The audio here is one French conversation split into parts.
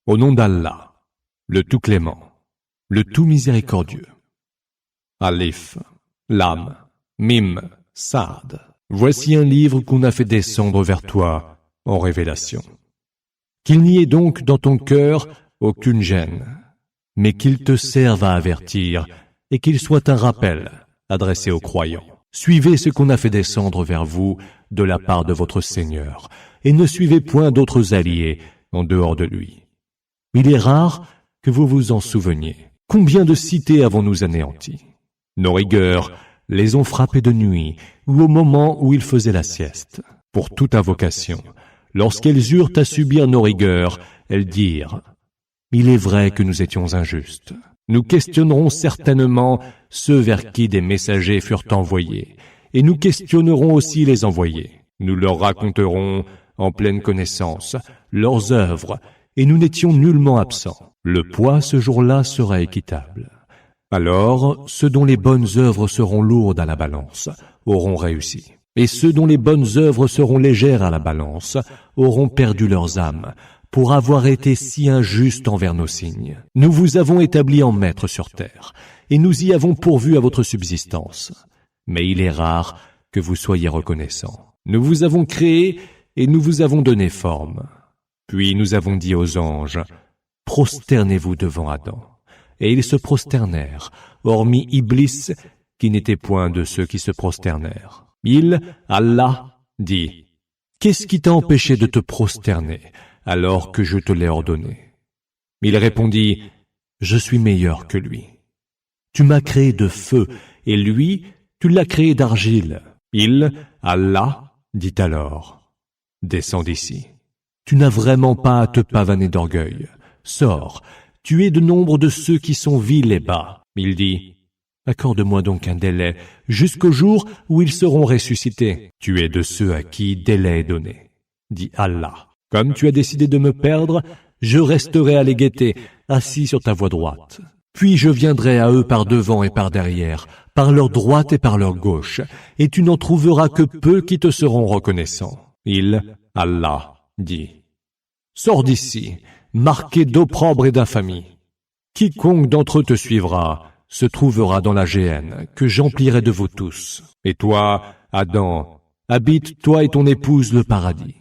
Au nom d'Allah, le tout clément, le tout miséricordieux. Alif, Lam, Mim, Saad. Voici un livre qu'on a fait descendre vers toi en révélation. Qu'il n'y ait donc dans ton cœur aucune gêne, mais qu'il te serve à avertir et qu'il soit un rappel adressé aux croyants. Suivez ce qu'on a fait descendre vers vous de la part de votre Seigneur, et ne suivez point d'autres alliés en dehors de lui. Il est rare que vous vous en souveniez. Combien de cités avons-nous anéanties? Nos rigueurs les ont frappés de nuit ou au moment où ils faisaient la sieste. Pour toute invocation, lorsqu'elles eurent à subir nos rigueurs, elles dirent « Il est vrai que nous étions injustes. Nous questionnerons certainement ceux vers qui des messagers furent envoyés, et nous questionnerons aussi les envoyés. Nous leur raconterons, en pleine connaissance, leurs œuvres, et nous n'étions nullement absents. Le poids ce jour-là sera équitable. Alors, ceux dont les bonnes œuvres seront lourdes à la balance auront réussi, et ceux dont les bonnes œuvres seront légères à la balance auront perdu leurs âmes, pour avoir été si injustes envers nos signes. Nous vous avons établis en maîtres sur terre, et nous y avons pourvu à votre subsistance. Mais il est rare que vous soyez reconnaissants. Nous vous avons créé et nous vous avons donné forme. Puis nous avons dit aux anges, « Prosternez-vous devant Adam. » Et ils se prosternèrent, hormis Iblis, qui n'était point de ceux qui se prosternèrent. Il, Allah, dit, « Qu'est-ce qui t'a empêché de te prosterner alors que je te l'ai ordonné ?» Il répondit, « Je suis meilleur que lui. Tu m'as créé de feu, et lui, tu l'as créé d'argile. » Il, Allah, dit alors, « Descends d'ici. Tu n'as vraiment pas à te pavaner d'orgueil. Sors, tu es de nombre de ceux qui sont vils et bas. » Il dit, « Accorde-moi donc un délai, jusqu'au jour où ils seront ressuscités. » Tu es de ceux à qui délai est donné. Dit Allah, « Comme tu as décidé de me perdre, je resterai à les guetter, assis sur ta voie droite. Puis je viendrai à eux par devant et par derrière, par leur droite et par leur gauche, et tu n'en trouveras que peu qui te seront reconnaissants. » Il, Allah, dit, « Sors d'ici, marqué d'opprobre et d'infamie. Quiconque d'entre eux te suivra se trouvera dans la géhenne que j'emplirai de vous tous. Et toi, Adam, habite toi et ton épouse le paradis.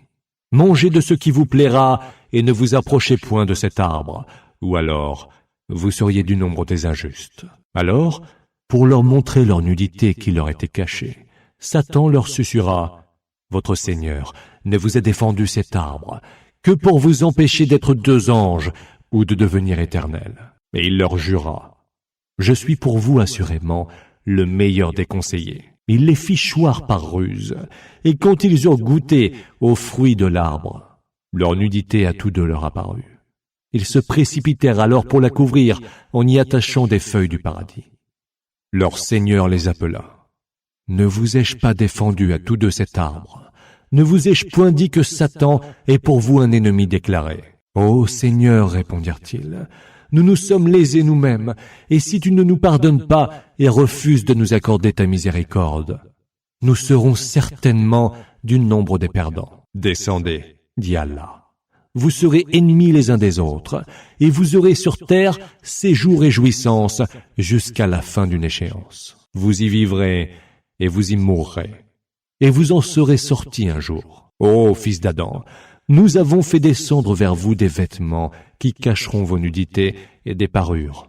Mangez de ce qui vous plaira et ne vous approchez point de cet arbre, ou alors vous seriez du nombre des injustes. » Alors, pour leur montrer leur nudité qui leur était cachée, Satan leur susurra, « Votre Seigneur ne vous a défendu cet arbre que pour vous empêcher d'être deux anges ou de devenir éternels. » Et il leur jura, « Je suis pour vous assurément le meilleur des conseillers. » Il les fit choir par ruse, et quand ils eurent goûté aux fruits de l'arbre, leur nudité à tous deux leur apparut. Ils se précipitèrent alors pour la couvrir en y attachant des feuilles du paradis. Leur Seigneur les appela. « Ne vous ai-je pas défendu à tous deux cet arbre? Ne vous ai-je point dit que Satan est pour vous un ennemi déclaré? » « Ô Seigneur, répondirent-ils, nous nous sommes lésés nous-mêmes, et si tu ne nous pardonnes pas et refuses de nous accorder ta miséricorde, nous serons certainement du nombre des perdants. Descendez, dit Allah. Vous serez ennemis les uns des autres, et vous aurez sur terre séjour et jouissance jusqu'à la fin d'une échéance. Vous y vivrez et vous y mourrez, et vous en serez sortis un jour. Ô fils d'Adam, nous avons fait descendre vers vous des vêtements qui cacheront vos nudités et des parures.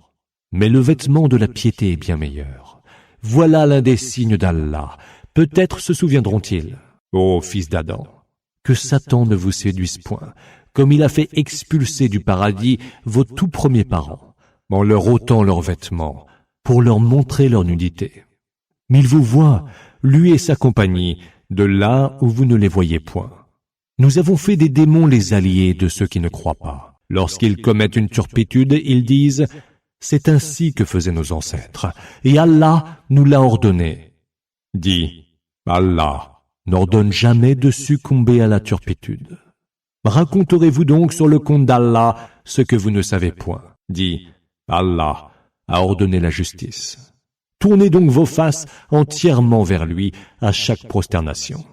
Mais le vêtement de la piété est bien meilleur. Voilà l'un des signes d'Allah. Peut-être se souviendront-ils. Ô fils d'Adam, que Satan ne vous séduise point, comme il a fait expulser du paradis vos tout premiers parents, en leur ôtant leurs vêtements, pour leur montrer leur nudité. Mais il vous voit, lui et sa compagnie, de là où vous ne les voyez point. Nous avons fait des démons les alliés de ceux qui ne croient pas. Lorsqu'ils commettent une turpitude, ils disent « C'est ainsi que faisaient nos ancêtres, et Allah nous l'a ordonné. » Dis « Allah n'ordonne jamais de succomber à la turpitude. » Raconterez-vous donc sur le compte d'Allah ce que vous ne savez point. Dis « Allah a ordonné la justice. » Tournez donc vos faces entièrement vers lui à chaque prosternation.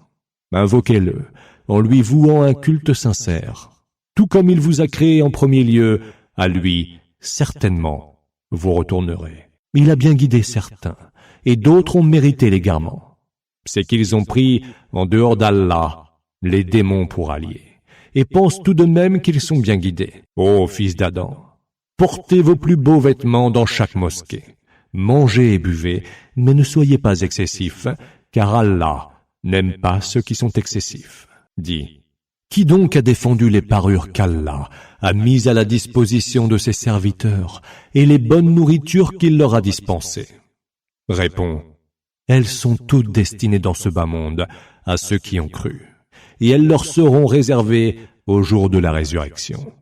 Invoquez-le en lui vouant un culte sincère. Tout comme il vous a créé en premier lieu, à lui, certainement, vous retournerez. Il a bien guidé certains, et d'autres ont mérité l'égarement. C'est qu'ils ont pris, en dehors d'Allah, les démons pour alliés, et pensent tout de même qu'ils sont bien guidés. Ô fils d'Adam, portez vos plus beaux vêtements dans chaque mosquée. Mangez et buvez, mais ne soyez pas excessifs, car Allah n'aime pas ceux qui sont excessifs. Dis, qui donc a défendu les parures qu'Allah a mises à la disposition de ses serviteurs et les bonnes nourritures qu'il leur a dispensées? Réponds, elles sont toutes destinées dans ce bas monde à ceux qui ont cru, et elles leur seront réservées au jour de la résurrection.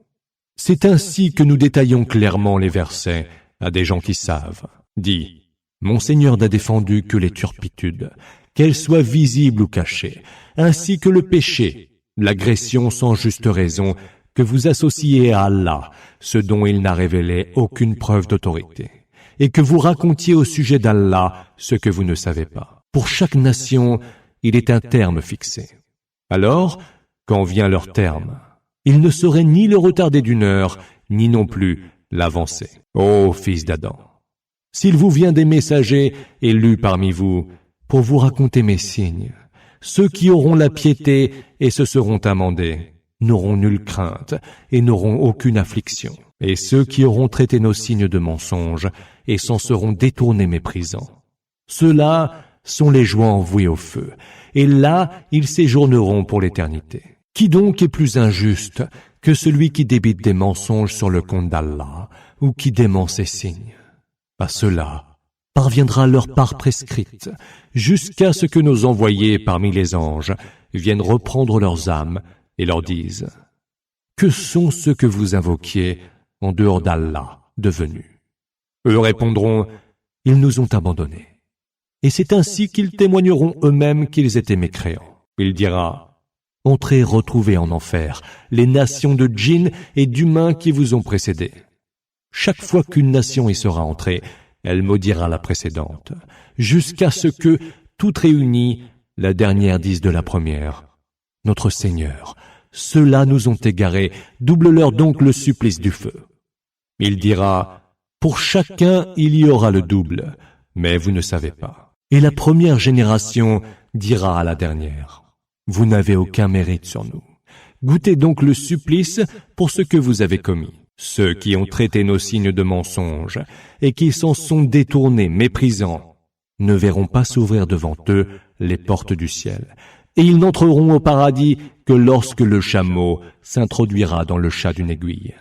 C'est ainsi que nous détaillons clairement les versets à des gens qui savent. Dis, mon Seigneur n'a défendu que les turpitudes, qu'elles soient visibles ou cachées, ainsi que le péché, l'agression sans juste raison, que vous associez à Allah, ce dont il n'a révélé aucune preuve d'autorité, et que vous racontiez au sujet d'Allah ce que vous ne savez pas. Pour chaque nation, il est un terme fixé. Alors, quand vient leur terme, il ne saurait ni le retarder d'une heure, ni non plus l'avancer. Ô fils d'Adam, s'il vous vient des messagers élus parmi vous, pour vous raconter mes signes, ceux qui auront la piété et se seront amendés, n'auront nulle crainte et n'auront aucune affliction. Et ceux qui auront traité nos signes de mensonges et s'en seront détournés méprisants, ceux-là sont les joints envoués au feu, et là ils séjourneront pour l'éternité. Qui donc est plus injuste que celui qui débite des mensonges sur le compte d'Allah ou qui dément ses signes? À ceux-là parviendra leur part prescrite, jusqu'à ce que nos envoyés parmi les anges viennent reprendre leurs âmes et leur disent « Que sont ceux que vous invoquiez en dehors d'Allah devenus ?» Eux répondront « Ils nous ont abandonnés. » Et c'est ainsi qu'ils témoigneront eux-mêmes qu'ils étaient mécréants. Il dira « Entrez retrouvez en enfer les nations de djinns et d'humains qui vous ont précédés. Chaque fois qu'une nation y sera entrée, elle maudira la précédente, jusqu'à ce que, toutes réunies, la dernière dise de la première, « Notre Seigneur, ceux-là nous ont égarés, double-leur donc le supplice du feu. » Il dira, « Pour chacun il y aura le double, mais vous ne savez pas. » Et la première génération dira à la dernière, « Vous n'avez aucun mérite sur nous. Goûtez donc le supplice pour ce que vous avez commis. » Ceux qui ont traité nos signes de mensonges et qui s'en sont détournés méprisants ne verront pas s'ouvrir devant eux les portes du ciel, et ils n'entreront au paradis que lorsque le chameau s'introduira dans le chat d'une aiguille.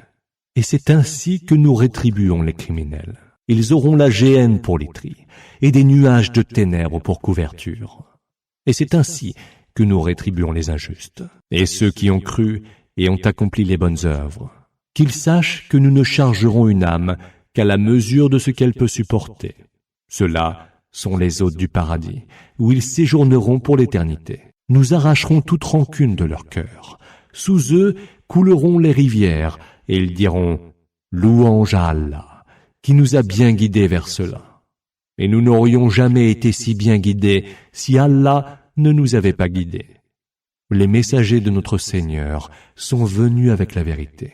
Et c'est ainsi que nous rétribuons les criminels. Ils auront la géhenne pour literie et des nuages de ténèbres pour couverture. Et c'est ainsi que nous rétribuons les injustes. Et ceux qui ont cru et ont accompli les bonnes œuvres, qu'ils sachent que nous ne chargerons une âme qu'à la mesure de ce qu'elle peut supporter. Ceux-là sont les hôtes du paradis, où ils séjourneront pour l'éternité. Nous arracherons toute rancune de leur cœur. Sous eux couleront les rivières, et ils diront « Louange à Allah, qui nous a bien guidés vers cela. » Et nous n'aurions jamais été si bien guidés si Allah ne nous avait pas guidés. Les messagers de notre Seigneur sont venus avec la vérité.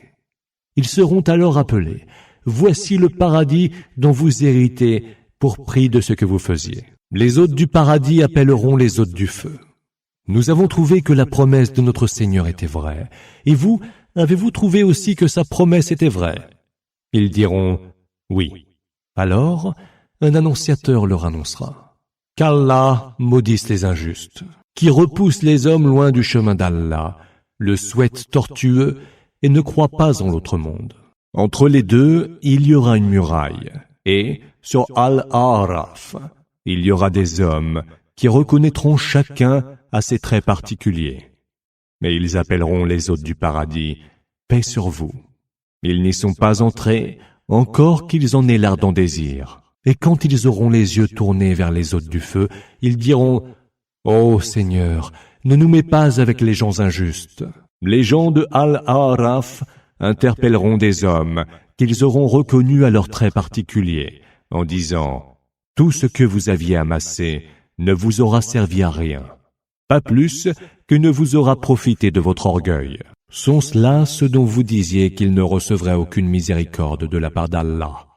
Ils seront alors appelés « Voici le paradis dont vous héritez pour prix de ce que vous faisiez. » Les hôtes du paradis appelleront les hôtes du feu. « Nous avons trouvé que la promesse de notre Seigneur était vraie. Et vous, avez-vous trouvé aussi que sa promesse était vraie ?» Ils diront « Oui. » Alors, un annonciateur leur annoncera « Qu'Allah maudisse les injustes, qui repoussent les hommes loin du chemin d'Allah, le souhaitent tortueux, et ne croient pas en l'autre monde. Entre les deux, il y aura une muraille, et sur Al-A'raf, il y aura des hommes qui reconnaîtront chacun à ses traits particuliers. Mais ils appelleront les hôtes du paradis « Paix sur vous ». Ils n'y sont pas entrés, encore qu'ils en aient l'ardent désir. Et quand ils auront les yeux tournés vers les hôtes du feu, ils diront « Ô Seigneur, ne nous mets pas avec les gens injustes. » Les gens de Al-A'raf interpelleront des hommes qu'ils auront reconnus à leurs traits particuliers, en disant « Tout ce que vous aviez amassé ne vous aura servi à rien, pas plus que ne vous aura profité de votre orgueil. » Sont-ce là ceux dont vous disiez qu'ils ne recevraient aucune miséricorde de la part d'Allah?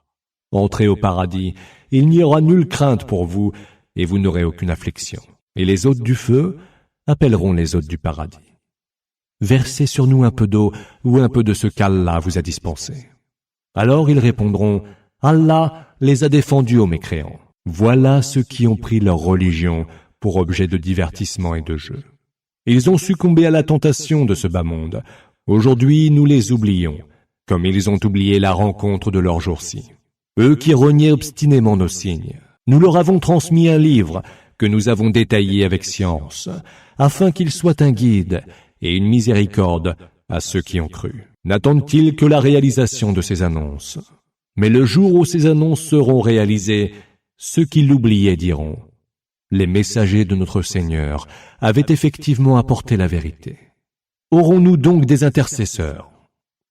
Entrez au paradis, il n'y aura nulle crainte pour vous, et vous n'aurez aucune affliction. Et les hôtes du feu appelleront les hôtes du paradis. Versez sur nous un peu d'eau ou un peu de ce qu'Allah vous a dispensé. Alors ils répondront, Allah les a défendus aux mécréants. Voilà ceux qui ont pris leur religion pour objet de divertissement et de jeu. Ils ont succombé à la tentation de ce bas monde. Aujourd'hui, nous les oublions, comme ils ont oublié la rencontre de leur jour-ci. Eux qui reniaient obstinément nos signes, nous leur avons transmis un livre que nous avons détaillé avec science, afin qu'il soit un guide et une miséricorde à ceux qui ont cru. N'attendent-ils que la réalisation de ces annonces? Mais le jour où ces annonces seront réalisées, ceux qui l'oubliaient diront, les messagers de notre Seigneur avaient effectivement apporté la vérité. Aurons-nous donc des intercesseurs?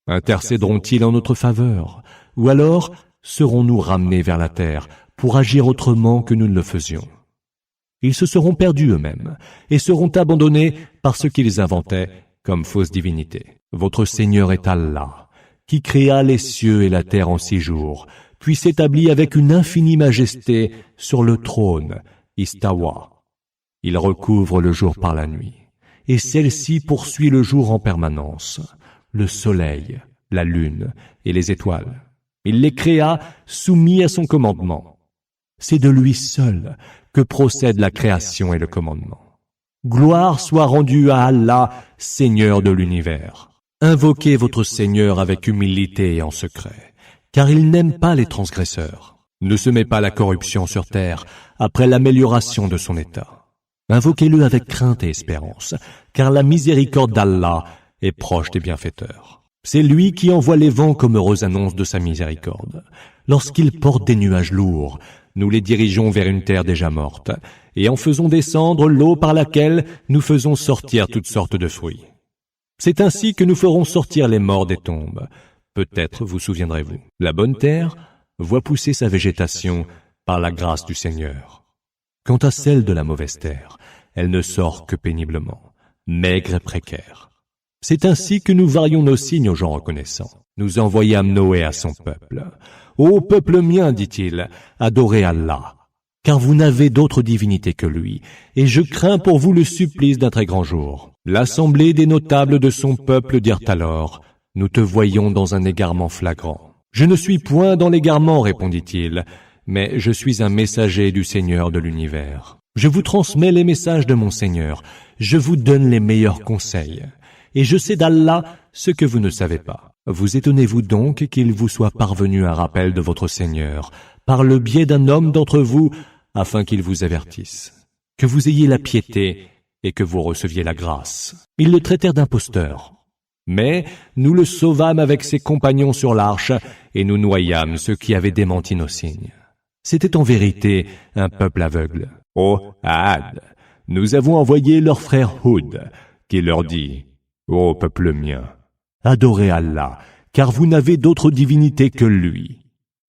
Intercéderont-ils en notre faveur? Ou alors serons-nous ramenés vers la terre pour agir autrement que nous ne le faisions? Ils se seront perdus eux-mêmes et seront abandonnés par ce qu'ils inventaient comme fausse divinité. Votre Seigneur est Allah, qui créa les cieux et la terre en 6 jours, puis s'établit avec une infinie majesté sur le trône, Istawa. Il recouvre le jour par la nuit, et celle-ci poursuit le jour en permanence, le soleil, la lune et les étoiles. Il les créa soumis à son commandement. C'est de lui seul que procèdent la création et le commandement. Gloire soit rendue à Allah, Seigneur de l'univers. Invoquez votre Seigneur avec humilité et en secret, car il n'aime pas les transgresseurs. Ne semez pas la corruption sur terre après l'amélioration de son état. Invoquez-le avec crainte et espérance, car la miséricorde d'Allah est proche des bienfaiteurs. C'est lui qui envoie les vents comme heureuse annonce de sa miséricorde. Lorsqu'il porte des nuages lourds, nous les dirigeons vers une terre déjà morte, et en faisons descendre l'eau par laquelle nous faisons sortir toutes sortes de fruits. C'est ainsi que nous ferons sortir les morts des tombes. Peut-être vous souviendrez-vous. La bonne terre voit pousser sa végétation par la grâce du Seigneur. Quant à celle de la mauvaise terre, elle ne sort que péniblement, maigre et précaire. C'est ainsi que nous varions nos signes aux gens reconnaissants. Nous envoyâmes Noé à son peuple. « Ô peuple mien, dit-il, adorez Allah, car vous n'avez d'autre divinité que lui, et je crains pour vous le supplice d'un très grand jour. » L'assemblée des notables de son peuple dirent alors, « Nous te voyons dans un égarement flagrant. »« Je ne suis point dans l'égarement, répondit-il, mais je suis un messager du Seigneur de l'univers. Je vous transmets les messages de mon Seigneur, je vous donne les meilleurs conseils, et je sais d'Allah ce que vous ne savez pas. Vous étonnez-vous donc qu'il vous soit parvenu un rappel de votre Seigneur, par le biais d'un homme d'entre vous, afin qu'il vous avertisse, que vous ayez la piété et que vous receviez la grâce. » Ils le traitèrent d'imposteur. Mais nous le sauvâmes avec ses compagnons sur l'arche, et nous noyâmes ceux qui avaient démenti nos signes. C'était en vérité un peuple aveugle. Ô Had, nous avons envoyé leur frère Houd, qui leur dit, « Ô peuple mien, adorez Allah, car vous n'avez d'autre divinité que lui.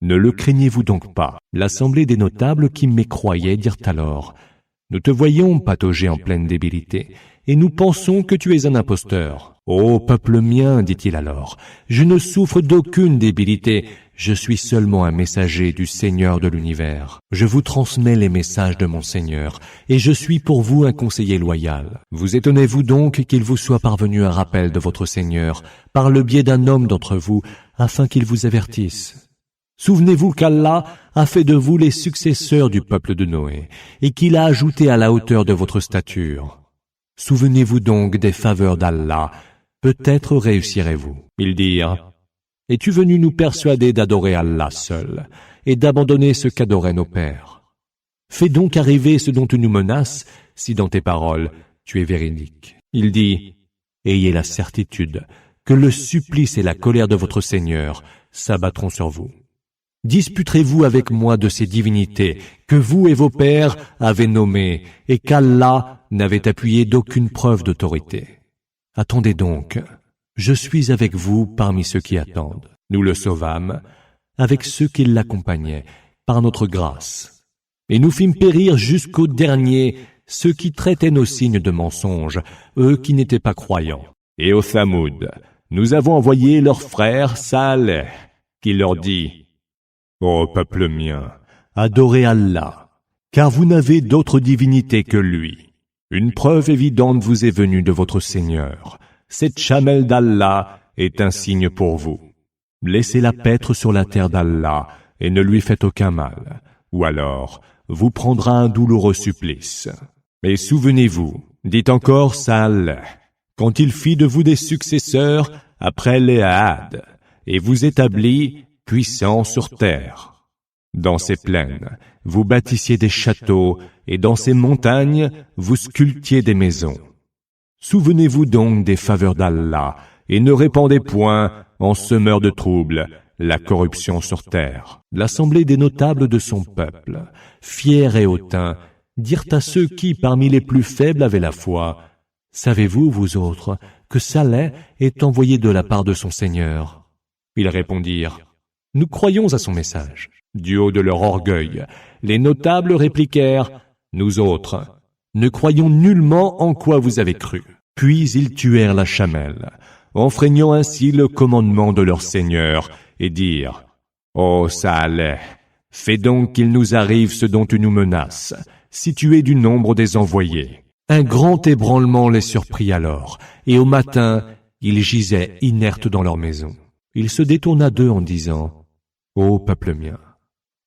Ne le craignez-vous donc pas? » L'assemblée des notables qui mécroyaient dirent alors, « Nous te voyons patauger en pleine débilité, et nous pensons que tu es un imposteur. »« Ô peuple mien, dit-il alors, je ne souffre d'aucune débilité, je suis seulement un messager du Seigneur de l'univers. Je vous transmets les messages de mon Seigneur, et je suis pour vous un conseiller loyal. Vous étonnez-vous donc qu'il vous soit parvenu un rappel de votre Seigneur, par le biais d'un homme d'entre vous, afin qu'il vous avertisse. Souvenez-vous qu'Allah a fait de vous les successeurs du peuple de Noé, et qu'il a ajouté à la hauteur de votre stature. Souvenez-vous donc des faveurs d'Allah, peut-être réussirez-vous. » Ils dirent, « Es-tu venu nous persuader d'adorer Allah seul, et d'abandonner ce qu'adoraient nos pères? Fais donc arriver ce dont tu nous menaces, si dans tes paroles tu es véridique. » Il dit, « Ayez la certitude que le supplice et la colère de votre Seigneur s'abattront sur vous. Disputerez-vous avec moi de ces divinités que vous et vos pères avez nommées et qu'Allah n'avait appuyé d'aucune preuve d'autorité. Attendez donc, je suis avec vous parmi ceux qui attendent. » Nous le sauvâmes avec ceux qui l'accompagnaient par notre grâce. Et nous fîmes périr jusqu'au dernier ceux qui traitaient nos signes de mensonges, eux qui n'étaient pas croyants. Et aux Thamoud, nous avons envoyé leur frère Saleh, qui leur dit, Ô peuple mien, adorez Allah, car vous n'avez d'autre divinité que lui. Une preuve évidente vous est venue de votre Seigneur. Cette chamelle d'Allah est un signe pour vous. Laissez-la paître sur la terre d'Allah et ne lui faites aucun mal, ou alors vous prendra un douloureux supplice. Et souvenez-vous, dit encore Saleh, quand il fit de vous des successeurs après les Had, et vous établit puissants sur terre. Dans ces plaines, vous bâtissiez des châteaux, et dans ces montagnes, vous sculptiez des maisons. Souvenez-vous donc des faveurs d'Allah, et ne répandez point, en semeur de troubles, la corruption sur terre. L'assemblée des notables de son peuple, fiers et hautains, dirent à ceux qui, parmi les plus faibles, avaient la foi, « Savez-vous, vous autres, que Saleh est envoyé de la part de son Seigneur ?» Ils répondirent, « Nous croyons à son message. » Du haut de leur orgueil, les notables répliquèrent, « Nous autres, ne croyons nullement en quoi vous avez cru. » Puis ils tuèrent la chamelle, enfreignant ainsi le commandement de leur Seigneur, et dirent, « Ô Saleh, fais donc qu'il nous arrive ce dont tu nous menaces, si tu es du nombre des envoyés. » Un grand ébranlement les surprit alors, et au matin, ils gisaient inertes dans leur maison. Il se détourna d'eux en disant, « Ô peuple mien,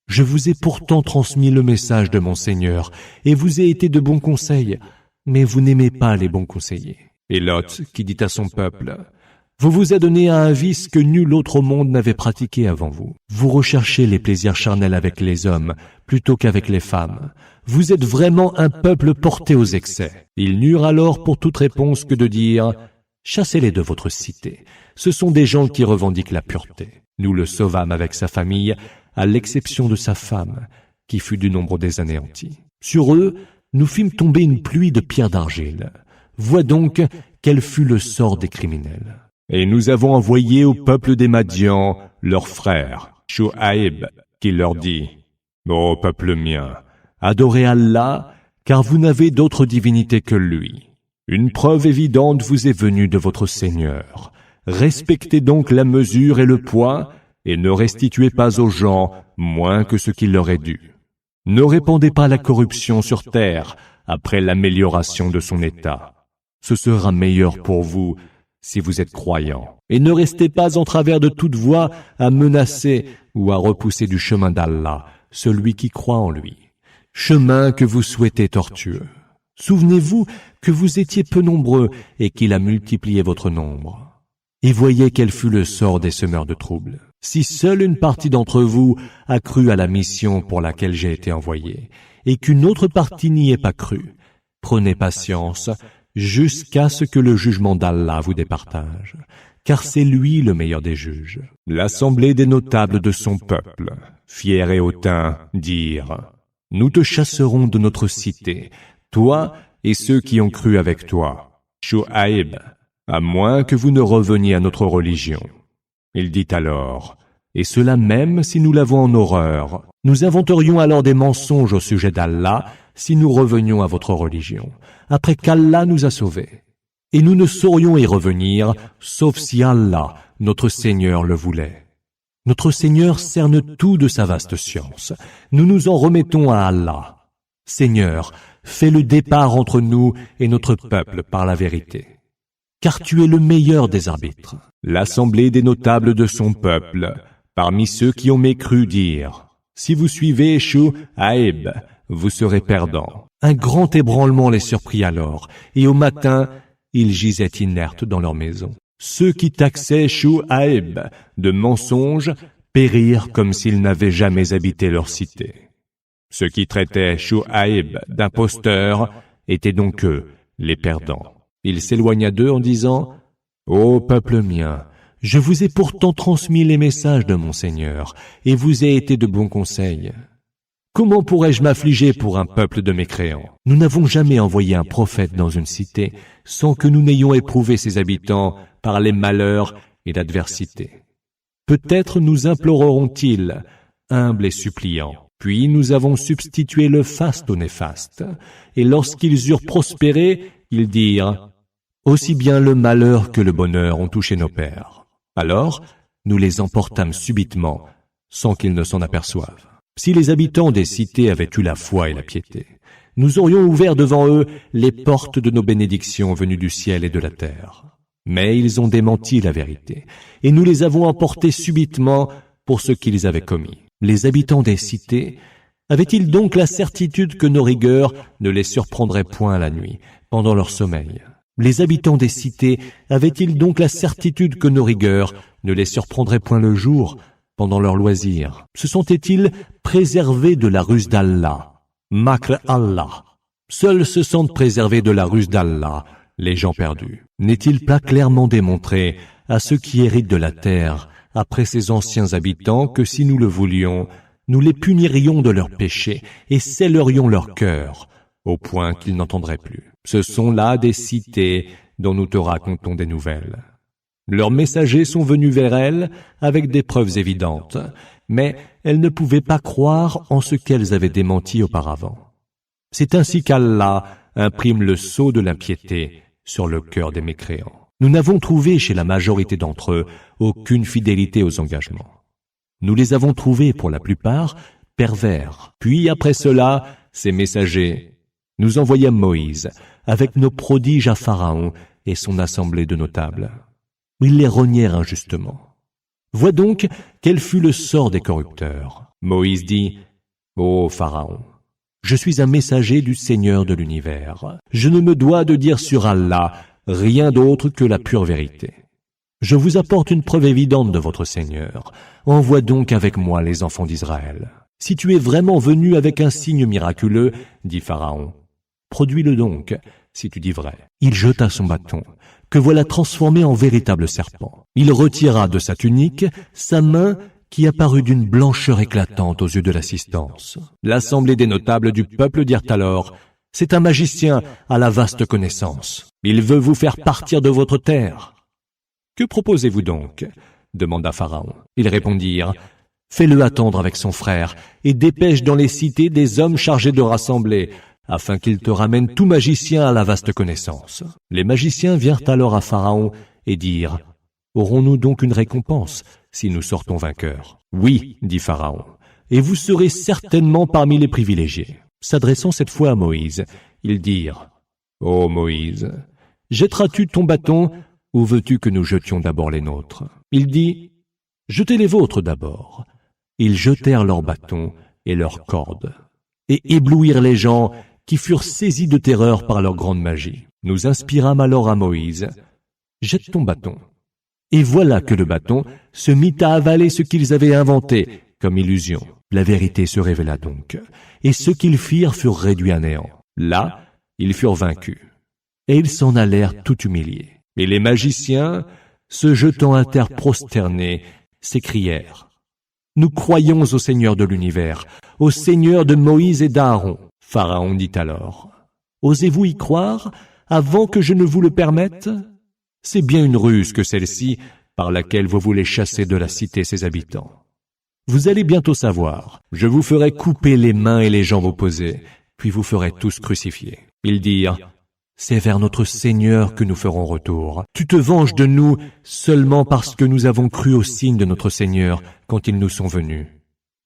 je vous ai pourtant transmis le message de mon Seigneur, et vous ai été de bons conseils, mais vous n'aimez pas les bons conseillers. » Et Lot, qui dit à son peuple, « Vous vous adonnez à un vice que nul autre au monde n'avait pratiqué avant vous. Vous recherchez les plaisirs charnels avec les hommes, plutôt qu'avec les femmes. Vous êtes vraiment un peuple porté aux excès. » Ils n'eurent alors pour toute réponse que de dire, « Chassez-les de votre cité. Ce sont des gens qui revendiquent la pureté. » Nous le sauvâmes avec sa famille, à l'exception de sa femme, qui fut du nombre des anéantis. Sur eux, nous fîmes tomber une pluie de pierres d'argile. Vois donc quel fut le sort des criminels. Et nous avons envoyé au peuple des Madians leur frère, Shu'aib, qui leur dit, « Ô peuple mien, adorez Allah, car vous n'avez d'autre divinité que lui. Une preuve évidente vous est venue de votre Seigneur. Respectez donc la mesure et le poids, et ne restituez pas aux gens moins que ce qu'il leur est dû. Ne répandez pas la corruption sur terre après l'amélioration de son état. Ce sera meilleur pour vous si vous êtes croyants. Et ne restez pas en travers de toute voie à menacer ou à repousser du chemin d'Allah celui qui croit en lui, chemin que vous souhaitez tortueux. Souvenez-vous que vous étiez peu nombreux et qu'il a multiplié votre nombre. Et voyez quel fut le sort des semeurs de troubles. Si seule une partie d'entre vous a cru à la mission pour laquelle j'ai été envoyé, et qu'une autre partie n'y ait pas cru, prenez patience jusqu'à ce que le jugement d'Allah vous départage, car c'est lui le meilleur des juges. L'assemblée des notables de son peuple, fiers et hautains, dirent, « Nous te chasserons de notre cité, toi et ceux qui ont cru avec toi, Shu'aib, à moins que vous ne reveniez à notre religion. » Il dit alors, « Et cela même si nous l'avons en horreur. Nous inventerions alors des mensonges au sujet d'Allah si nous revenions à votre religion, après qu'Allah nous a sauvés. Et nous ne saurions y revenir, sauf si Allah, notre Seigneur, le voulait. Notre Seigneur cerne tout de sa vaste science. Nous nous en remettons à Allah. Seigneur, fais le départ entre nous et notre peuple par la vérité. Car tu es le meilleur des arbitres. » L'assemblée des notables de son peuple, parmi ceux qui ont mécru, dirent, « Si vous suivez Shu'aib, vous serez perdants. » Un grand ébranlement les surprit alors, et au matin, ils gisaient inertes dans leur maison. Ceux qui taxaient Shu'aib de mensonges périrent comme s'ils n'avaient jamais habité leur cité. Ceux qui traitaient Shu'aib d'imposteur étaient donc eux, les perdants. Il s'éloigna d'eux en disant, « Ô peuple mien, je vous ai pourtant transmis les messages de mon Seigneur, et vous ai été de bons conseils. Comment pourrais-je m'affliger pour un peuple de mécréants? Nous n'avons jamais envoyé un prophète dans une cité sans que nous n'ayons éprouvé ses habitants par les malheurs et l'adversité. Peut-être nous imploreront-ils, humbles et suppliants. Puis nous avons substitué le faste au néfaste, et lorsqu'ils eurent prospéré, ils dirent, Aussi bien le malheur que le bonheur ont touché nos pères. Alors, nous les emportâmes subitement, sans qu'ils ne s'en aperçoivent. Si les habitants des cités avaient eu la foi et la piété, nous aurions ouvert devant eux les portes de nos bénédictions venues du ciel et de la terre. Mais ils ont démenti la vérité, et nous les avons emportés subitement pour ce qu'ils avaient commis. Les habitants des cités avaient-ils donc la certitude que nos rigueurs ne les surprendraient point la nuit, pendant leur sommeil? Les habitants des cités avaient-ils donc la certitude que nos rigueurs ne les surprendraient point le jour, pendant leur loisir? Se sentaient-ils préservés de la ruse d'Allah? Makr Allah. Seuls se sentent préservés de la ruse d'Allah, les gens perdus. N'est-il pas clairement démontré à ceux qui héritent de la terre, après ces anciens habitants, que si nous le voulions, nous les punirions de leurs péchés et scellerions leur cœur, au point qu'ils n'entendraient plus. Ce sont là des cités dont nous te racontons des nouvelles. Leurs messagers sont venus vers elles avec des preuves évidentes, mais elles ne pouvaient pas croire en ce qu'elles avaient démenti auparavant. C'est ainsi qu'Allah imprime le sceau de l'impiété sur le cœur des mécréants. Nous n'avons trouvé chez la majorité d'entre eux aucune fidélité aux engagements. Nous les avons trouvés, pour la plupart, pervers. Puis, après cela, ces messagers, nous envoyâmes Moïse, avec nos prodiges à Pharaon et son assemblée de notables. Ils les renièrent injustement. Vois donc quel fut le sort des corrupteurs. Moïse dit, « Ô Pharaon, je suis un messager du Seigneur de l'univers. Je ne me dois de dire sur Allah rien d'autre que la pure vérité. Je vous apporte une preuve évidente de votre Seigneur. Envoie donc avec moi les enfants d'Israël. Si tu es vraiment venu avec un signe miraculeux, dit Pharaon, produis-le donc, si tu dis vrai. » Il jeta son bâton, que voilà transformé en véritable serpent. Il retira de sa tunique sa main qui apparut d'une blancheur éclatante aux yeux de l'assistance. L'assemblée des notables du peuple dirent alors, « C'est un magicien à la vaste connaissance. Il veut vous faire partir de votre terre. » « Que proposez-vous donc ?» demanda Pharaon. Ils répondirent, « Fais-le attendre avec son frère et dépêche dans les cités des hommes chargés de rassembler, afin qu'ils te ramènent tout magicien à la vaste connaissance. » Les magiciens vinrent alors à Pharaon et dirent, « Aurons-nous donc une récompense si nous sortons vainqueurs ?» « Oui, dit Pharaon, et vous serez certainement parmi les privilégiés. » S'adressant cette fois à Moïse, ils dirent, « Ô Moïse, jetteras-tu ton bâton ou veux-tu que nous jetions d'abord les nôtres ?» Il dit, « Jetez les vôtres d'abord. » Ils jetèrent leurs bâtons et leurs cordes, et éblouirent les gens qui furent saisis de terreur par leur grande magie. Nous inspirâmes alors à Moïse, « Jette ton bâton. » Et voilà que le bâton se mit à avaler ce qu'ils avaient inventé comme illusion. La vérité se révéla donc, et ce qu'ils firent furent réduits à néant. Là, ils furent vaincus, et ils s'en allèrent tout humiliés. Et les magiciens, se jetant à terre prosternés, s'écrièrent, « Nous croyons au Seigneur de l'univers, au Seigneur de Moïse et d'Aaron. » Pharaon dit alors, « Osez-vous y croire avant que je ne vous le permette ? C'est bien une ruse que celle-ci, par laquelle vous voulez chasser de la cité ses habitants. Vous allez bientôt savoir, je vous ferai couper les mains et les jambes opposées, puis vous ferez tous crucifiés. » Ils dirent, « C'est vers notre Seigneur que nous ferons retour. Tu te venges de nous seulement parce que nous avons cru aux signes de notre Seigneur quand ils nous sont venus.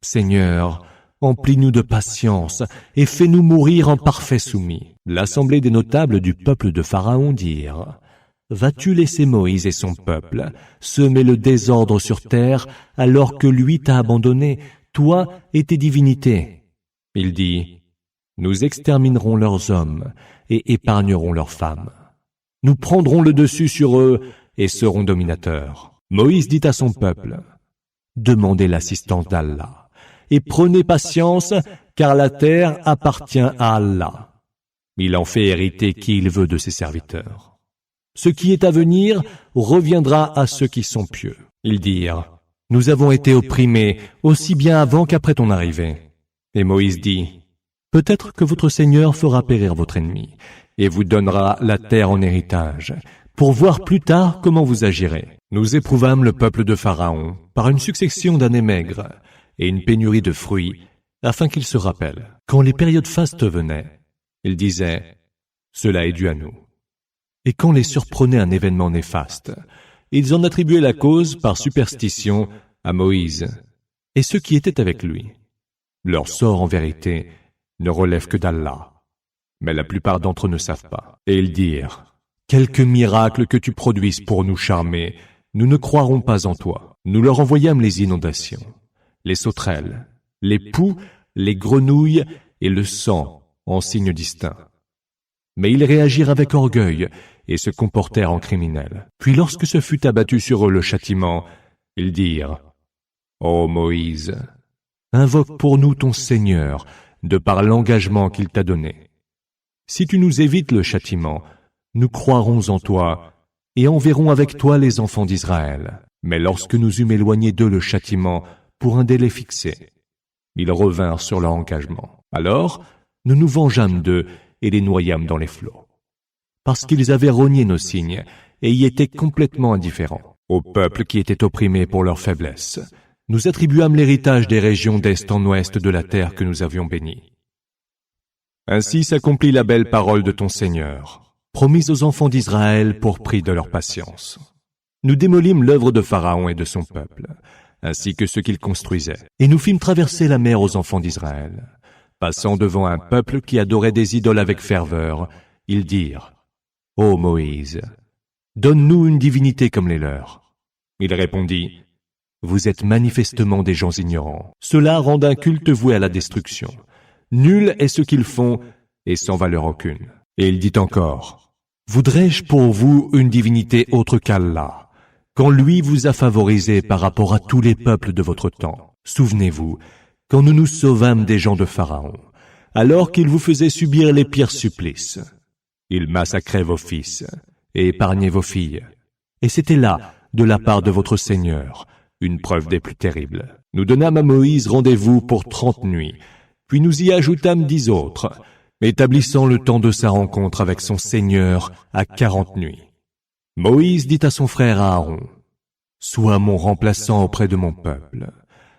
Seigneur, emplis-nous de patience et fais-nous mourir en parfait soumis. » L'assemblée des notables du peuple de Pharaon dirent, « Vas-tu laisser Moïse et son peuple semer le désordre sur terre alors que lui t'a abandonné, toi et tes divinités ?» Il dit, « Nous exterminerons leurs hommes et épargnerons leurs femmes. Nous prendrons le dessus sur eux et serons dominateurs. » Moïse dit à son peuple, « Demandez l'assistance d'Allah et prenez patience, car la terre appartient à Allah. Il en fait hériter qui il veut de ses serviteurs. Ce qui est à venir reviendra à ceux qui sont pieux. » Ils dirent, « Nous avons été opprimés aussi bien avant qu'après ton arrivée. » Et Moïse dit, « Peut-être que votre Seigneur fera périr votre ennemi et vous donnera la terre en héritage, pour voir plus tard comment vous agirez. » Nous éprouvâmes le peuple de Pharaon par une succession d'années maigres et une pénurie de fruits, afin qu'ils se rappellent. Quand les périodes fastes venaient, ils disaient, « Cela est dû à nous. » Et quand les surprenait un événement néfaste, ils en attribuaient la cause par superstition à Moïse et ceux qui étaient avec lui. Leur sort, en vérité, ne relève que d'Allah. Mais la plupart d'entre eux ne savent pas. Et ils dirent, « Quelque miracle que tu produises pour nous charmer, nous ne croirons pas en toi. » Nous leur envoyâmes les inondations, les sauterelles, les poux, les grenouilles et le sang en signes distincts. Mais ils réagirent avec orgueil et se comportèrent en criminels. Puis lorsque ce fut abattu sur eux le châtiment, ils dirent, « Ô Moïse, invoque pour nous ton Seigneur, de par l'engagement qu'il t'a donné. Si tu nous évites le châtiment, nous croirons en toi et enverrons avec toi les enfants d'Israël. » Mais lorsque nous eûmes éloigné d'eux le châtiment pour un délai fixé, ils revinrent sur leur engagement. Alors, nous nous vengeâmes d'eux et les noyâmes dans les flots. Parce qu'ils avaient renié nos signes et y étaient complètement indifférents. Au peuple qui était opprimé pour leur faiblesse, nous attribuâmes l'héritage des régions d'est en ouest de la terre que nous avions bénie. Ainsi s'accomplit la belle parole de ton Seigneur, promise aux enfants d'Israël pour prix de leur patience. Nous démolîmes l'œuvre de Pharaon et de son peuple, ainsi que ce qu'il construisait, et nous fîmes traverser la mer aux enfants d'Israël. Passant devant un peuple qui adorait des idoles avec ferveur, ils dirent, « Ô Moïse, donne-nous une divinité comme les leurs. » Il répondit, « Vous êtes manifestement des gens ignorants. Cela rend un culte voué à la destruction. Nul est ce qu'ils font, et sans valeur aucune. » Et il dit encore, « Voudrais-je pour vous une divinité autre qu'Allah, quand lui vous a favorisé par rapport à tous les peuples de votre temps? Souvenez-vous, quand nous nous sauvâmes des gens de Pharaon, alors qu'il vous faisait subir les pires supplices. Il massacrait vos fils et épargnait vos filles. Et c'était là, de la part de votre Seigneur, une preuve des plus terribles. Nous donnâmes à Moïse rendez-vous pour 30 nuits, puis nous y ajoutâmes 10 autres, établissant le temps de sa rencontre avec son Seigneur à 40 nuits. Moïse dit à son frère Aaron, « Sois mon remplaçant auprès de mon peuple.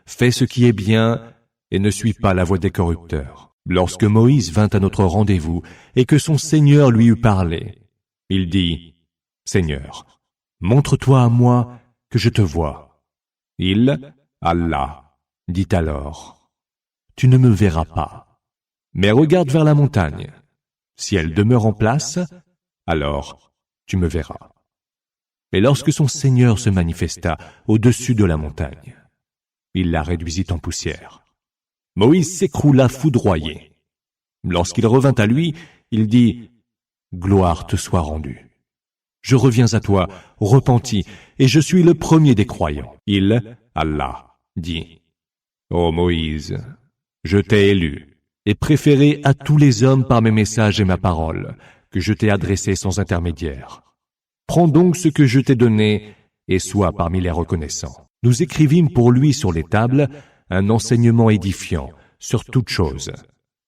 Fais ce qui est bien et ne suis pas la voie des corrupteurs. » Lorsque Moïse vint à notre rendez-vous et que son Seigneur lui eut parlé, il dit, « Seigneur, montre-toi à moi que je te vois. » Il, Allah, dit alors, « Tu ne me verras pas, mais regarde vers la montagne. Si elle demeure en place, alors tu me verras. » Et lorsque son Seigneur se manifesta au-dessus de la montagne, il la réduisit en poussière. Moïse s'écroula foudroyé. Lorsqu'il revint à lui, il dit, « Gloire te soit rendue. Je reviens à toi, repenti, et je suis le premier des croyants. » Il, Allah, dit, « Ô Moïse, je t'ai élu et préféré à tous les hommes par mes messages et ma parole, que je t'ai adressés sans intermédiaire. Prends donc ce que je t'ai donné et sois parmi les reconnaissants. » Nous écrivîmes pour lui sur les tables un enseignement édifiant sur toute chose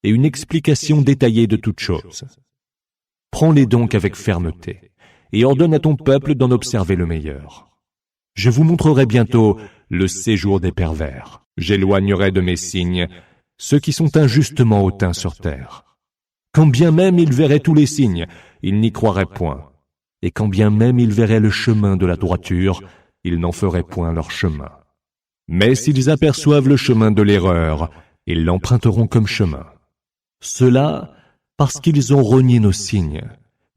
et une explication détaillée de toute chose. Prends-les donc avec fermeté et ordonne à ton peuple d'en observer le meilleur. Je vous montrerai bientôt le séjour des pervers. J'éloignerai de mes signes ceux qui sont injustement hautains sur terre. Quand bien même ils verraient tous les signes, ils n'y croiraient point. Et quand bien même ils verraient le chemin de la droiture, ils n'en feraient point leur chemin. Mais s'ils aperçoivent le chemin de l'erreur, ils l'emprunteront comme chemin. Cela parce qu'ils ont renié nos signes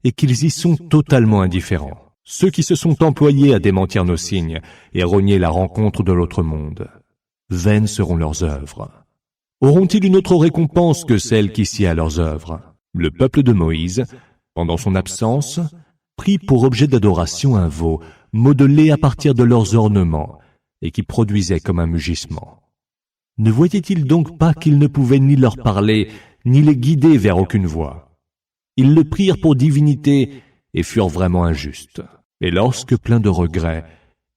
et qu'ils y sont totalement indifférents. Ceux qui se sont employés à démentir nos signes et renier la rencontre de l'autre monde, vaines seront leurs œuvres. Auront-ils une autre récompense que celle qui sied à leurs œuvres? Le peuple de Moïse, pendant son absence, prit pour objet d'adoration un veau modelé à partir de leurs ornements et qui produisait comme un mugissement. Ne voyaient-ils donc pas qu'ils ne pouvaient ni leur parler, ni les guider vers aucune voie? Ils le prirent pour divinité et furent vraiment injustes. Et lorsque, pleins de regrets,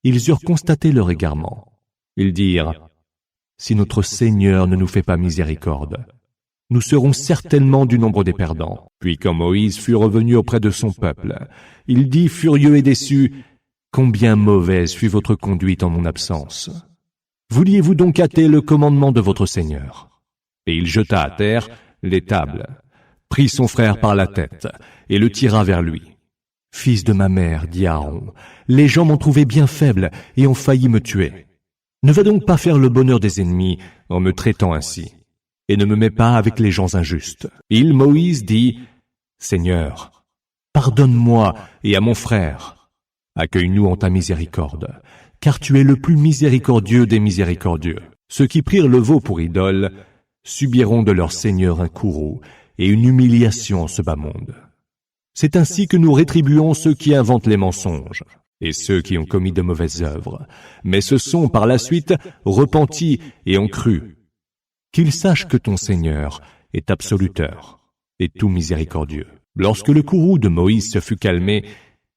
ils eurent constaté leur égarement, ils dirent, « Si notre Seigneur ne nous fait pas miséricorde, nous serons certainement du nombre des perdants. » Puis quand Moïse fut revenu auprès de son peuple, il dit, furieux et déçu, « Combien mauvaise fut votre conduite en mon absence. Vouliez-vous donc hâter le commandement de votre Seigneur? » Et il jeta à terre les tables, prit son frère par la tête et le tira vers lui. Fils de ma mère, dit Aaron, les gens m'ont trouvé bien faible et ont failli me tuer. Ne va donc pas faire le bonheur des ennemis en me traitant ainsi, et ne me mets pas avec les gens injustes. Moïse, dit, Seigneur, pardonne-moi et à mon frère. Accueille-nous en ta miséricorde, car tu es le plus miséricordieux des miséricordieux. Ceux qui prirent le veau pour idole subiront de leur Seigneur un courroux et une humiliation en ce bas monde. C'est ainsi que nous rétribuons ceux qui inventent les mensonges et ceux qui ont commis de mauvaises œuvres, mais se sont par la suite repentis et ont cru. Qu'ils sachent que ton Seigneur est absoluteur et tout miséricordieux. Lorsque le courroux de Moïse se fut calmé,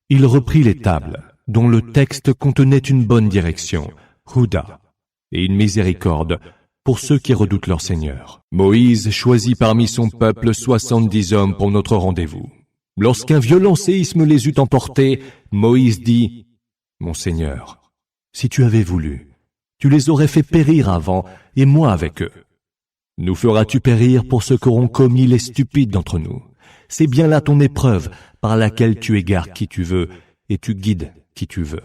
il reprit les tables, dont le texte contenait une bonne direction, Houda, et une miséricorde pour ceux qui redoutent leur Seigneur. Moïse choisit parmi son peuple 70 hommes pour notre rendez-vous. Lorsqu'un violent séisme les eut emportés, Moïse dit, « Mon Seigneur, si tu avais voulu, tu les aurais fait périr avant, et moi avec eux. Nous feras-tu périr pour ce qu'auront commis les stupides d'entre nous? C'est bien là ton épreuve, par laquelle tu égares qui tu veux, et tu guides qui tu veux.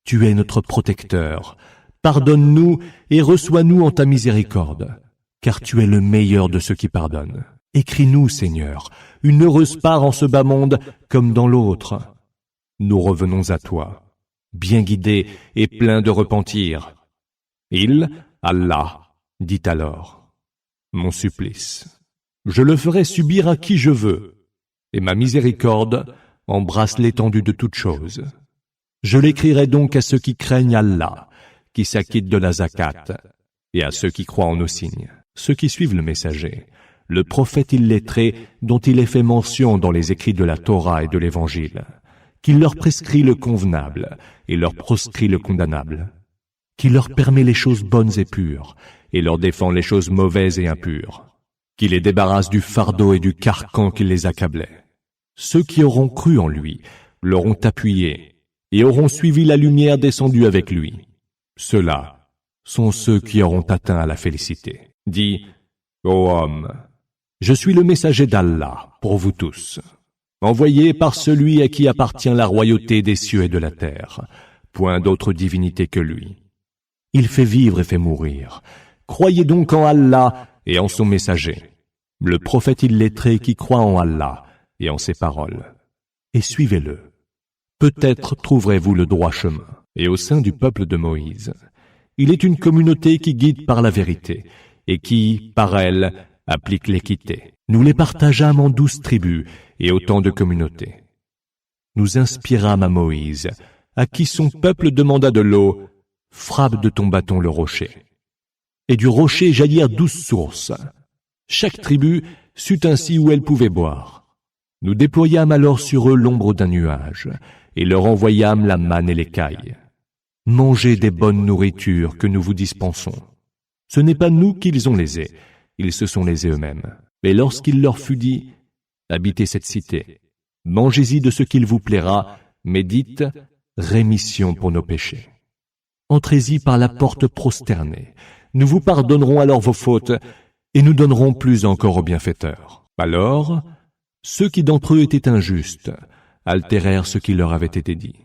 Tu es notre protecteur. Pardonne-nous et reçois-nous en ta miséricorde, car tu es le meilleur de ceux qui pardonnent. Écris-nous, Seigneur, une heureuse part en ce bas monde comme dans l'autre. Nous revenons à toi, bien guidés et pleins de repentir. » Allah, dit alors, « Mon supplice, je le ferai subir à qui je veux, et ma miséricorde embrasse l'étendue de toutes choses. Je l'écrirai donc à ceux qui craignent Allah, qui s'acquittent de la zakat, et à ceux qui croient en nos signes, ceux qui suivent le messager, le prophète illettré dont il est fait mention dans les écrits de la Torah et de l'Évangile, qui leur prescrit le convenable et leur proscrit le condamnable, qui leur permet les choses bonnes et pures, et leur défend les choses mauvaises et impures, qui les débarrasse du fardeau et du carcan qui les accablait. Ceux qui auront cru en lui l'auront appuyé et auront suivi la lumière descendue avec lui. Ceux-là sont ceux qui auront atteint à la félicité. Dis, ô homme, je suis le messager d'Allah pour vous tous, envoyé par celui à qui appartient la royauté des cieux et de la terre, point d'autre divinité que lui. Il fait vivre et fait mourir. Croyez donc en Allah et en son messager, le prophète illettré qui croit en Allah et en ses paroles, et suivez-le. Peut-être trouverez-vous le droit chemin. Et au sein du peuple de Moïse, il est une communauté qui guide par la vérité, et qui, par elle, applique l'équité. Nous les partageâmes en 12 tribus et autant de communautés. Nous inspirâmes à Moïse, à qui son peuple demanda de l'eau, « Frappe de ton bâton le rocher. » Et du rocher jaillirent 12 sources. Chaque tribu sut ainsi où elle pouvait boire. Nous déployâmes alors sur eux l'ombre d'un nuage, et leur envoyâmes la manne et l'écaille. Mangez des bonnes nourritures que nous vous dispensons. Ce n'est pas nous qu'ils ont lésés, ils se sont lésés eux-mêmes. Mais lorsqu'il leur fut dit, habitez cette cité, mangez-y de ce qu'il vous plaira, mais dites, rémission pour nos péchés. Entrez-y par la porte prosternée, nous vous pardonnerons alors vos fautes, et nous donnerons plus encore aux bienfaiteurs. Alors, ceux qui d'entre eux étaient injustes altérèrent ce qui leur avait été dit.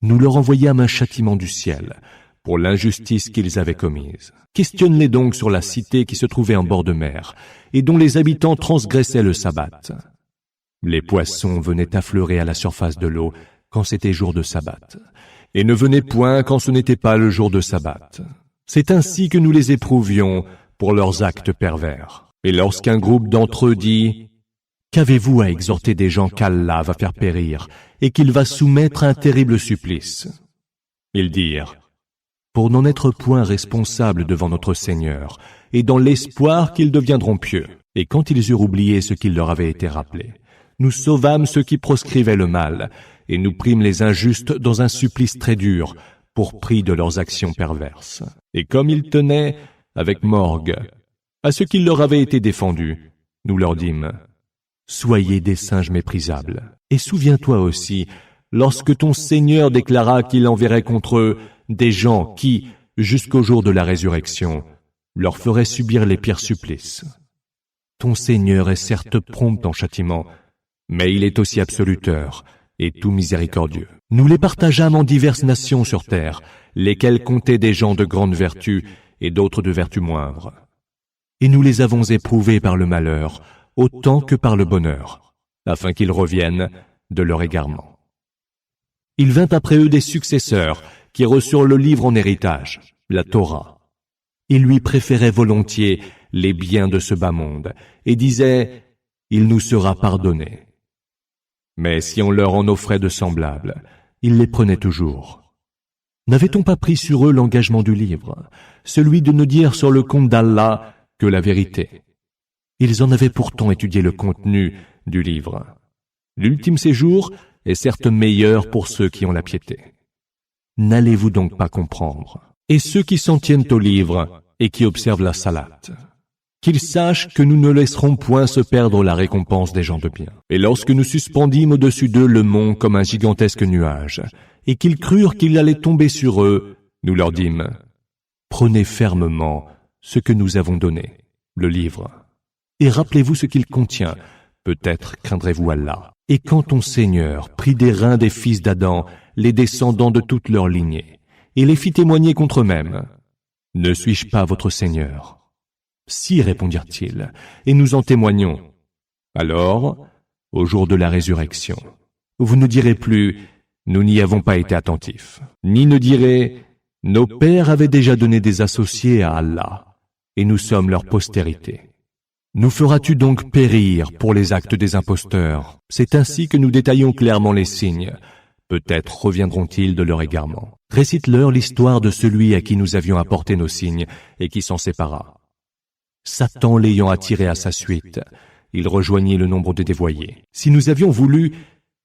Nous leur envoyâmes un châtiment du ciel pour l'injustice qu'ils avaient commise. Questionne-les donc sur la cité qui se trouvait en bord de mer et dont les habitants transgressaient le sabbat. Les poissons venaient affleurer à la surface de l'eau quand c'était jour de sabbat, et ne venaient point quand ce n'était pas le jour de sabbat. C'est ainsi que nous les éprouvions pour leurs actes pervers. Et lorsqu'un groupe d'entre eux dit « Qu'avez-vous à exhorter des gens qu'Allah va faire périr et qu'il va soumettre à un terrible supplice ?» Ils dirent « Pour n'en être point responsables devant notre Seigneur, et dans l'espoir qu'ils deviendront pieux. » Et quand ils eurent oublié ce qui leur avait été rappelé, nous sauvâmes ceux qui proscrivaient le mal, et nous prîmes les injustes dans un supplice très dur, pour prix de leurs actions perverses. Et comme ils tenaient, avec morgue, à ce qui leur avait été défendu, nous leur dîmes « Soyez des singes méprisables. » Et souviens-toi aussi, lorsque ton Seigneur déclara qu'il enverrait contre eux des gens qui, jusqu'au jour de la résurrection, leur feraient subir les pires supplices. Ton Seigneur est certes prompt en châtiment, mais il est aussi absoluteur, et tout miséricordieux. Nous les partageâmes en diverses nations sur terre, lesquelles comptaient des gens de grande vertu et d'autres de vertu moindre. Et nous les avons éprouvés par le malheur, autant que par le bonheur, afin qu'ils reviennent de leur égarement. Il vint après eux des successeurs qui reçurent le livre en héritage, la Torah. Ils lui préféraient volontiers les biens de ce bas monde et disaient « Il nous sera pardonné ». Mais si on leur en offrait de semblables, ils les prenaient toujours. N'avait-on pas pris sur eux l'engagement du livre, celui de ne dire sur le compte d'Allah que la vérité? Ils en avaient pourtant étudié le contenu du livre. L'ultime séjour est certes meilleur pour ceux qui ont la piété. N'allez-vous donc pas comprendre? Et ceux qui s'en tiennent au livre et qui observent la salate, qu'ils sachent que nous ne laisserons point se perdre la récompense des gens de bien. Et lorsque nous suspendîmes au-dessus d'eux le mont comme un gigantesque nuage, et qu'ils crurent qu'il allait tomber sur eux, nous leur dîmes, prenez fermement ce que nous avons donné, le livre, et rappelez-vous ce qu'il contient, peut-être craindrez-vous Allah. Et quand ton Seigneur prit des reins des fils d'Adam, les descendants de toute leur lignée, et les fit témoigner contre eux-mêmes, ne suis-je pas votre Seigneur? Si, répondirent-ils, et nous en témoignons. Alors, au jour de la résurrection, vous ne direz plus, nous n'y avons pas été attentifs, ni ne direz, nos pères avaient déjà donné des associés à Allah, et nous sommes leur postérité. Nous feras-tu donc périr pour les actes des imposteurs? C'est ainsi que nous détaillons clairement les signes. Peut-être reviendront-ils de leur égarement. Récite-leur l'histoire de celui à qui nous avions apporté nos signes et qui s'en sépara. Satan l'ayant attiré à sa suite, il rejoignit le nombre des dévoyés. Si nous avions voulu,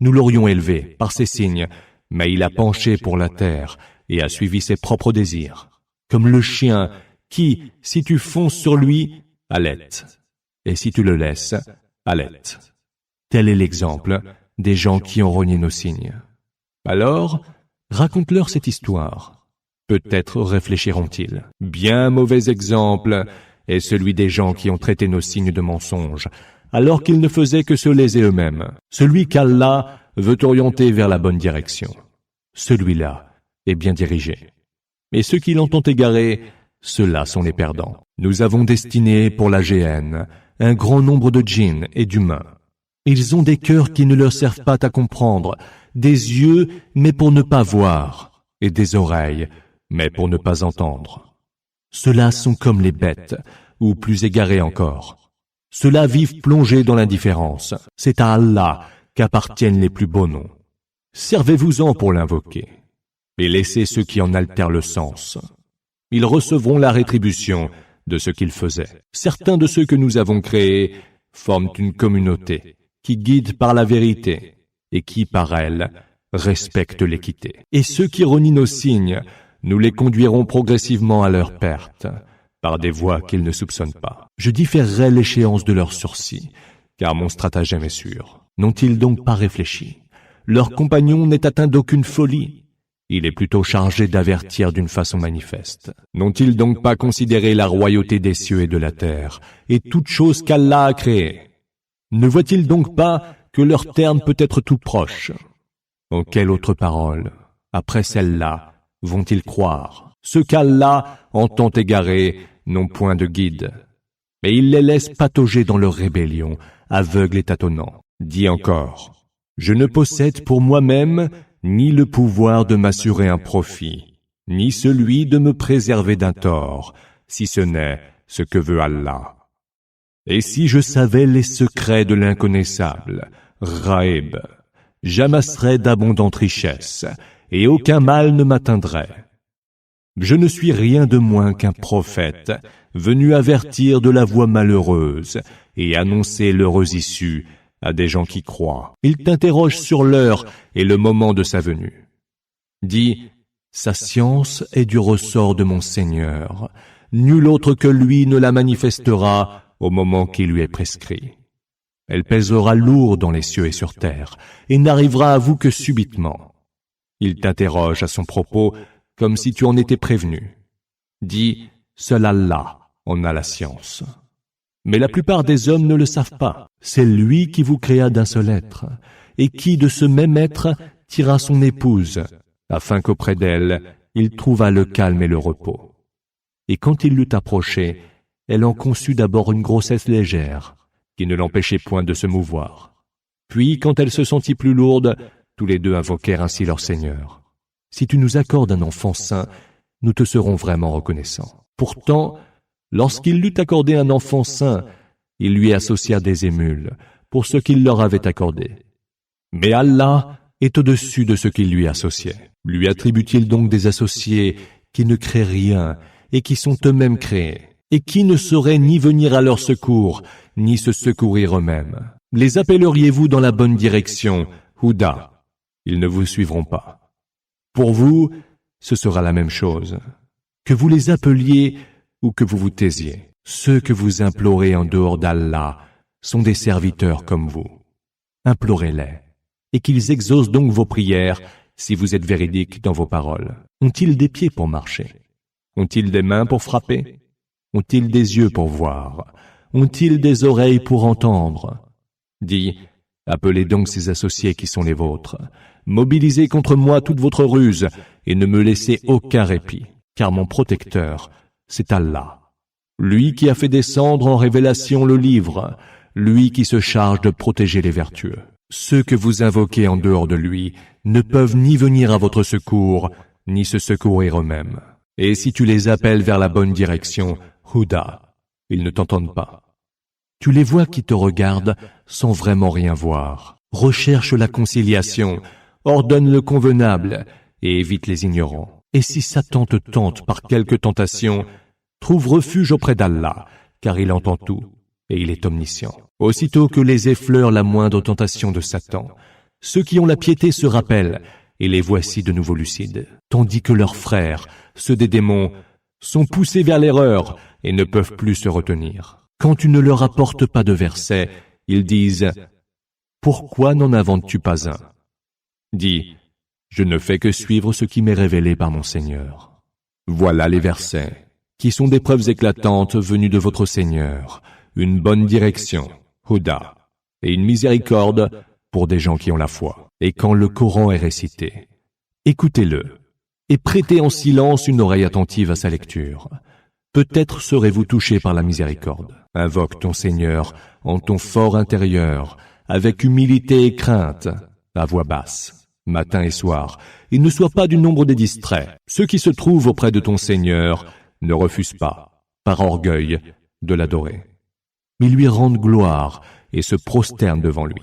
nous l'aurions élevé par ses signes, mais il a penché pour la terre et a suivi ses propres désirs. Comme le chien qui, si tu fonces sur lui, halète, et si tu le laisses, halète. Tel est l'exemple des gens qui ont renié nos signes. Alors, raconte-leur cette histoire. Peut-être réfléchiront-ils. Bien mauvais exemple est celui des gens qui ont traité nos signes de mensonges, alors qu'ils ne faisaient que se léser eux-mêmes. Celui qu'Allah veut orienter vers la bonne direction. Celui-là est bien dirigé. Et ceux qui l'entendent égaré, ceux-là sont les perdants. Nous avons destiné pour la géhenne un grand nombre de djinns et d'humains. Ils ont des cœurs qui ne leur servent pas à comprendre, des yeux, mais pour ne pas voir, et des oreilles, mais pour ne pas entendre. Ceux-là sont comme les bêtes, ou plus égarés encore. Ceux-là vivent plongés dans l'indifférence. C'est à Allah qu'appartiennent les plus beaux noms. Servez-vous-en pour l'invoquer, et laissez ceux qui en altèrent le sens. Ils recevront la rétribution de ce qu'ils faisaient. Certains de ceux que nous avons créés forment une communauté qui guide par la vérité et qui, par elle, respecte l'équité. Et ceux qui renient nos signes, nous les conduirons progressivement à leur perte, par des voies qu'ils ne soupçonnent pas. Je différerai l'échéance de leurs sursis, car mon stratagème est sûr. N'ont-ils donc pas réfléchi? Leur compagnon n'est atteint d'aucune folie. Il est plutôt chargé d'avertir d'une façon manifeste. N'ont-ils donc pas considéré la royauté des cieux et de la terre, et toute chose qu'Allah a créée? Ne voient-ils donc pas que leur terme peut être tout proche? En quelle autre parole, après celle-là, vont-ils croire? Ceux qu'Allah entend égarer n'ont point de guide, mais il les laisse patauger dans leur rébellion, aveugles et tâtonnants. Dis encore, je ne possède pour moi-même ni le pouvoir de m'assurer un profit, ni celui de me préserver d'un tort, si ce n'est ce que veut Allah. Et si je savais les secrets de l'inconnaissable, Raïb, j'amasserais d'abondantes richesses, et aucun mal ne m'atteindrait. Je ne suis rien de moins qu'un prophète, venu avertir de la voie malheureuse et annoncer l'heureuse issue à des gens qui croient. Il t'interroge sur l'heure et le moment de sa venue. Dis, sa science est du ressort de mon Seigneur. Nul autre que lui ne la manifestera au moment qui lui est prescrit. Elle pèsera lourd dans les cieux et sur terre, et n'arrivera à vous que subitement. Il t'interroge à son propos comme si tu en étais prévenu. Dis, seul Allah en a la science. Mais la plupart des hommes ne le savent pas. C'est lui qui vous créa d'un seul être, et qui, de ce même être, tira son épouse, afin qu'auprès d'elle, il trouvât le calme et le repos. Et quand il l'eut approchée, elle en conçut d'abord une grossesse légère, qui ne l'empêchait point de se mouvoir. Puis, quand elle se sentit plus lourde, tous les deux invoquèrent ainsi leur Seigneur. Si tu nous accordes un enfant saint, nous te serons vraiment reconnaissants. Pourtant, lorsqu'il l'eut accordé un enfant saint, il lui associa des émules pour ce qu'il leur avait accordé. Mais Allah est au-dessus de ce qu'il lui associait. Lui attribue-t-il donc des associés qui ne créent rien et qui sont eux-mêmes créés, et qui ne sauraient ni venir à leur secours, ni se secourir eux-mêmes? Les appelleriez-vous dans la bonne direction, Houda? Ils ne vous suivront pas. Pour vous, ce sera la même chose. Que vous les appeliez ou que vous vous taisiez, ceux que vous implorez en dehors d'Allah sont des serviteurs comme vous. Implorez-les, et qu'ils exaucent donc vos prières si vous êtes véridiques dans vos paroles. Ont-ils des pieds pour marcher? Ont-ils des mains pour frapper? Ont-ils des yeux pour voir? Ont-ils des oreilles pour entendre? Dis, appelez donc ces associés qui sont les vôtres. Mobilisez contre moi toute votre ruse et ne me laissez aucun répit, car mon protecteur, c'est Allah. Lui qui a fait descendre en révélation le livre, lui qui se charge de protéger les vertueux. Ceux que vous invoquez en dehors de lui ne peuvent ni venir à votre secours, ni se secourir eux-mêmes. Et si tu les appelles vers la bonne direction, Houda, ils ne t'entendent pas. Tu les vois qui te regardent sans vraiment rien voir. Recherche la conciliation, ordonne le convenable et évite les ignorants. Et si Satan te tente par quelque tentation, trouve refuge auprès d'Allah, car il entend tout et il est omniscient. Aussitôt que les effleure la moindre tentation de Satan, ceux qui ont la piété se rappellent et les voici de nouveau lucides, tandis que leurs frères, ceux des démons, sont poussés vers l'erreur et ne peuvent plus se retenir. Quand tu ne leur apportes pas de versets, ils disent « Pourquoi n'en inventes-tu pas un ?» Dis « Je ne fais que suivre ce qui m'est révélé par mon Seigneur. » Voilà les versets, qui sont des preuves éclatantes venues de votre Seigneur, une bonne direction, Houda, et une miséricorde pour des gens qui ont la foi. Et quand le Coran est récité, écoutez-le, et prêtez en silence une oreille attentive à sa lecture. Peut-être serez-vous touchés par la miséricorde. Invoque ton Seigneur en ton fort intérieur, avec humilité et crainte, à voix basse, matin et soir, et ne sois pas du nombre des distraits. Ceux qui se trouvent auprès de ton Seigneur ne refusent pas, par orgueil, de l'adorer, mais lui rendent gloire et se prosternent devant lui.